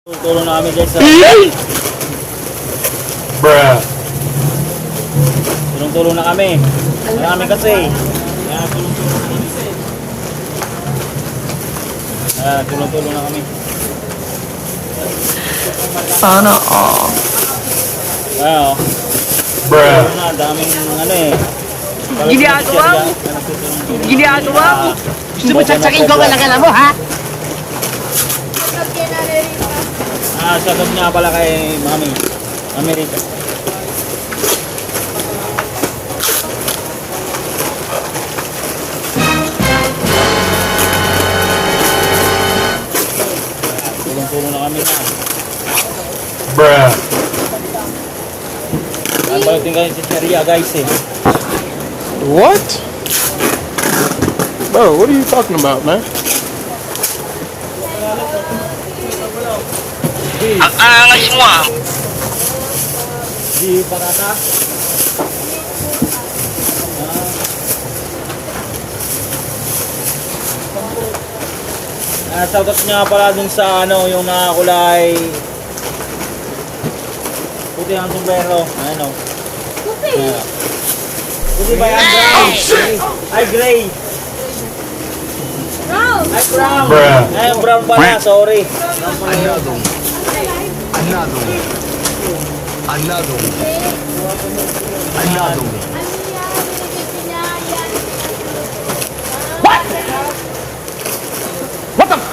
Tulong na kami guys sa Bruh. tulong-tulong na kami. Marami kasi. Kaya tulong-tulong na kami kasi. Tulong-tulong na kami. Sana all. Wow. Bruh. Na daming ano eh. Ginagawa mo. Ginagawa mo. Gusto mo tsatsakin ko ang alakala mo, ha? Shoutout nga pala kay Mami America. Tulong-tulong na kami na. Bruh. Nabalutin kayo si Seria guys eh. What? Bro, what are you talking about, man? Ang angas mo, ah. Di patata. Shoutout nga pala dun sa ano, yung nakakulay puti ang sombrero. Ano? Puti ba yan? Brown. Ay, gray. Ay, brown. Bruh. Ay, brown pala. Sorry. Another.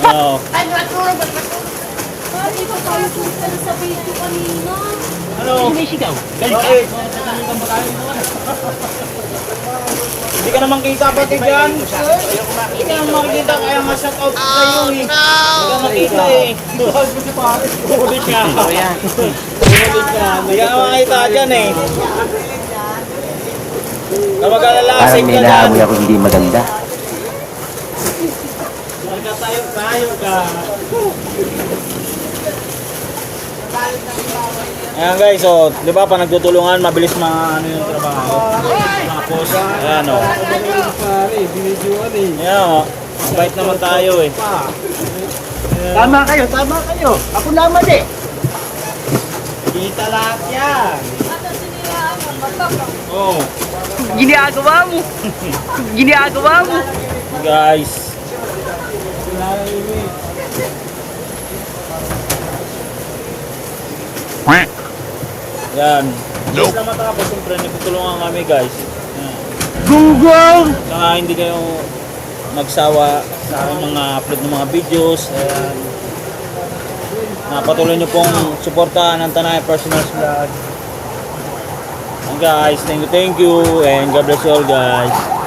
Ano? Ay, natulog ba? Di ba tayo punta sa video kanina? Ano? Sumisigaw. Bakit? Hindi ka naman kita pati dyan. Hindi ka naman makikita kaya ma-shout out sa'yo eh. Hindi ka makita eh. Ulit ka. Ulit ka. Hindi ka naman makita dyan eh. Kapag alala, Parang safe may ka dyan. naamoy ako hindi maganda. Tayo ka. Ayan guys, so, di ba pa nagtutulungan, mabilis ano yung trabaho. Tapos, ayan o. Ayan o, mabait naman tayo eh. Tama kayo, tama kayo. Ako naman eh. Kita lahat yan. Oh, Ginagawa mo. Ginagawa mo. guys. Yan. Nope. Basta matapos, siyempre, nagtutulungan kami guys. Ayan. Gunggong! Saka hindi kayo magsawa sa aking mga upload ng mga videos. Ayan. Patuloy nyo pong suportahan ng Tanay Personal Vlog. And guys, thank you and God bless you all guys.